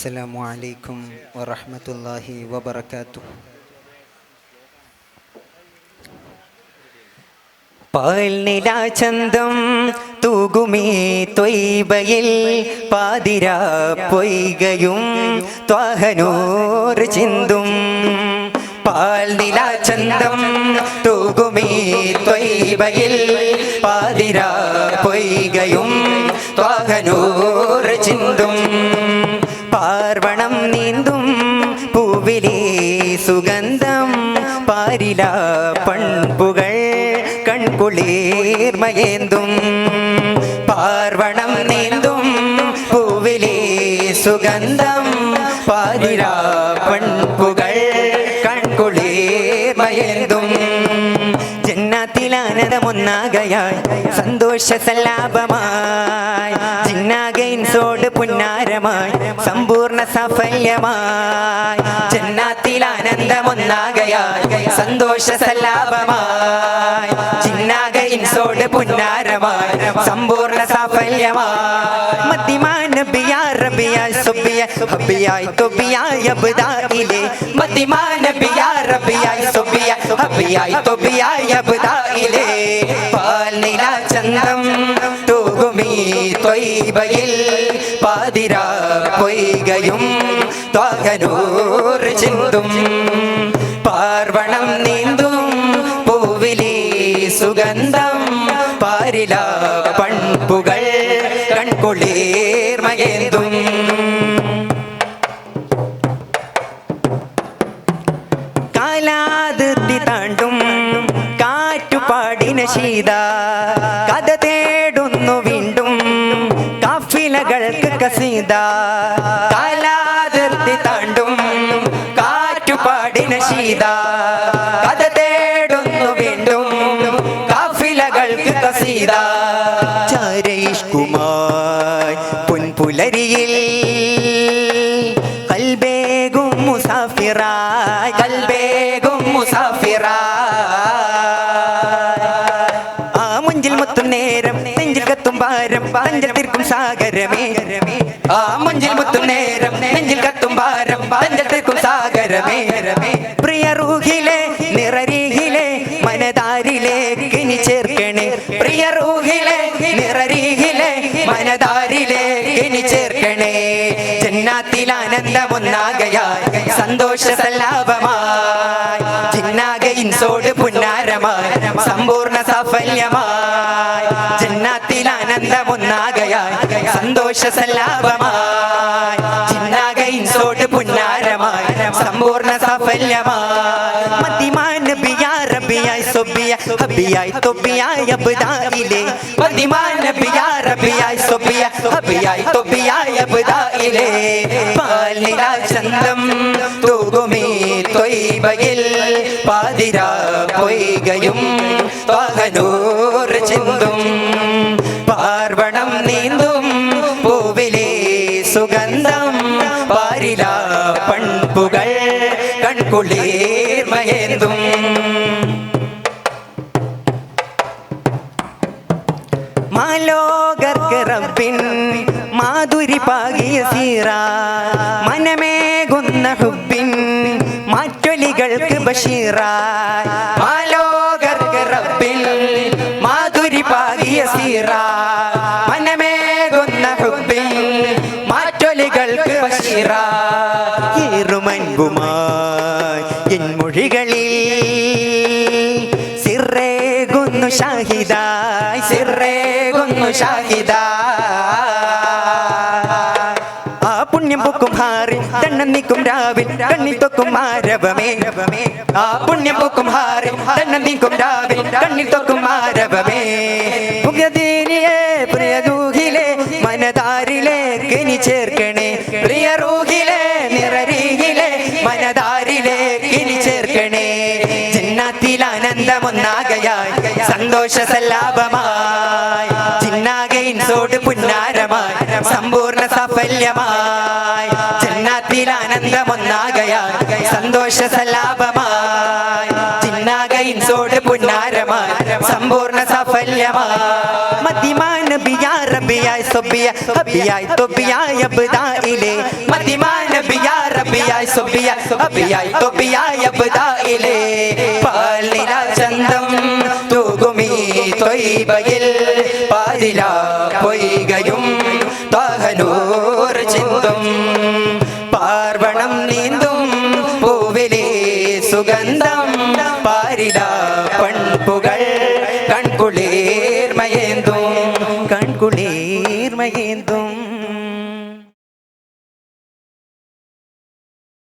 അസ്സലാമു അലൈക്കും വറഹ്മത്തുള്ളാഹി വബറകാതുഹു. പാൽനിലാചന്തം തൂകുമീ ത്വയ്ബയിൽ പാതിരാ പൊയ്കയും ത്വാഹനൂർ ചിന്തും. പാൽനിലാചന്തം തൂകുമീ ത്വയ്ബയിൽ പാതിരാ പൊയ്കയും ത്വാഹനൂർ ചിന്തും. പാർവണം നീന്തും പൂവിലേ സുഗന്ധം പാരില പൺപുകൾ കൺകുളിർമയേന്തും. പാർവണം നീന്തും പൂവിലേ സുഗന്ധം പാരില പൺപുകൾ കൺകുളിർമയേന്തും. ജന്നത്തിലാനന്ദമൊന്നാകയായി സന്തോഷ സല്ലാപമായി ജിന്നാഗൈൻസോട് പുന്നാരമായി സമ്പൂർണ്ണ സാഫല്യമായി. ജന്നത്തിലാനന്ദമൊന്നാകയായി സന്തോഷ സല്ലാപമായി ജിന്നാഗൈൻസോട് പുന്നാരമായി സമ്പൂർണ്ണ സാഫല്യമായി. മത്തിമാൻ നബിയാ റബിയായി സുബിയ ഹബിയായി തൊബിയായി അബ്ദായിലെ. മത്തിമാൻ നബിയാ റബിയായി സുബിയ ഹബിയായി തൊബിയായി അബ്ദായിലെ. പാൽനിലാചന്തം തൂകുമീ ത്വയ്ബയിൽ പാതിരാ പൊയ്കയും ത്വാഹനൂർ ചിന്തും. പാർവണം നീന്തും പൂവിലേ സുഗന്ധം പാരില പൺപുകൾ കൺകുളിർമയേന്തും. കാലാതിർത്തി താണ്ടും കാറ്റുപാടിന ശീത കഥ തേടുന്നു വീണ്ടും കാഫിലകൾക്ക് കസീത. കാലാതിർത്തി താണ്ടും കാറ്റുപാടിന ശീത കഥ തേടുന്നു വീണ്ടും കാഫിലകൾക്ക് കസീത. ചാരയിഷ്കുമായി പൊൻപുലരിയിൽ കൽബേകും മുസാഫിറായി കൽബേകും മുസാഫിറായി. ആ മുഞ്ചിൽ മുത്തും നേരം നെഞ്ചിൽ കത്തും ഭാരം പഞ്ചൽ തീർക്കും സാഗരമേ. ആ മുഞ്ചിൽ മുത്തും നേരം നെഞ്ചിൽ കത്തും ഭാരം പഞ്ചൽ തീർക്കും സാഗരമേ. പ്രിയ റൂഹിലെ നിറരീഹിലെ മനതാരിലേക്ക് ഇനി ചേർക്കണേ. പ്രിയ റൂഹിലെ നിറരീഹിലെ മനതാരിലേക്ക് ഇനി ചേർക്കണേ. ജന്നാത്തിലാനന്ദമൊന്നാകയായി സന്തോഷ സല്ലാപമായി ജിന്നാഗൈൻസോട് പുന്നാരമായി സമ്പൂർണ്ണ സാഫല്യമായി. ജന്നാത്തിലാനന്ദമൊന്നാകയായി സന്തോഷ സല്ലാപമായി ജിന്നാഗൈൻസോട് പുന്നാരമായി സമ്പൂർണ്ണ സാഫല്യമായി. മത്തിമാൻ നബിയാ റബിയായി സുബിയ ഹബിയായി തൊബിയായി അബ്ദായിലെ. മത്തിമാൻ നബിയാ റബിയായി സുബിയ ഹബിയായി തൊബിയായി അബ്ദായിലെ. പാൽനിലാചന്തം തൂകുമീ ത്വയ്ബയിൽ പാതിരാ പൊയ്കയും ത്വാഹനൂർ ചിന്തും. പാർവണം നീന്തും പൂവിലേ സുഗന്ധം പാരില പൺപുകൾ കൺകുളിർമയേന്തും. മാലോകർക്ക് റബ്ബിൻ മാധുരി പാകിയ സീറ മനമേകുന്ന ഹുബിൻ മാറ്റൊലികൾക്ക് ബഷീറ. മാലോകർക്ക് റബ്ബിൻ മാധുരി പാകിയ സീറ മനമേകുന്ന ഹുബിൻ മാറ്റൊലികൾക്ക് ബഷീറ. ഏറുമൻപുമായി എൻ മൊഴികളിൽ സിറേകുന്നു ഷാഹിദായി സിറേകുന്നു ഷാഹിദായി. ആ പുണ്യം പൊക്കും ഹാറി ദണ്ണം നീക്കും രാവിൽ കണ്ണിൽ തൊക്കും ആരവമേ. ആ പുണ്യം പൊക്കും ഹാറി ദണ്ണം നീക്കും രാവിൽ കണ്ണിൽ തൊക്കും ആരവമേ. പുകതീനിയെ പ്രിയ റൂഹിലെ മനതാരിലേക്ക് ഇനി ചേർക്കണേ. പ്രിയ റൂഹിലെ നിറരീഹിലെ മനതാരിലേക്ക് ഇനി ചേർക്കണേ. ജന്നാത്തിലാനന്ദമൊന്നാകയായി സന്തോഷ സല്ലാപമായി ജിന്നാഗൈൻസോട് പുന്നാരമായി സമ്പൂർണ്ണ സാഫല്യമായി. ജന്നാത്തിലാനന്ദമൊന്നാകയായി സന്തോഷ സല്ലാപമായി ജിന്നാഗൈൻസോട് പുന്നാരമായി സമ്പൂർണ്ണ സാഫല്യമായി. മതിമാൻ ബിയാ റബിയായി സൊബിയ ഹബിയായി തൊബിയായി അബ്ദായിലെ മതിമാൻ ബിയാ റബിയായി സൊബിയ ഹബിയായി തൊബിയായി അബ്ദായിലെ പാലില ചന്തം തൂകുമീ തൊയ്ബയിൽ പാലില പൊയ്കയും താഹനൂർ ചിന്തും പാർവണം നീന്തും പൂവിലെ സുഗന്ധം പാരില പൺപുകൾ കൺകുളിർമയേന്തും കൺകുളിർമയേന്തും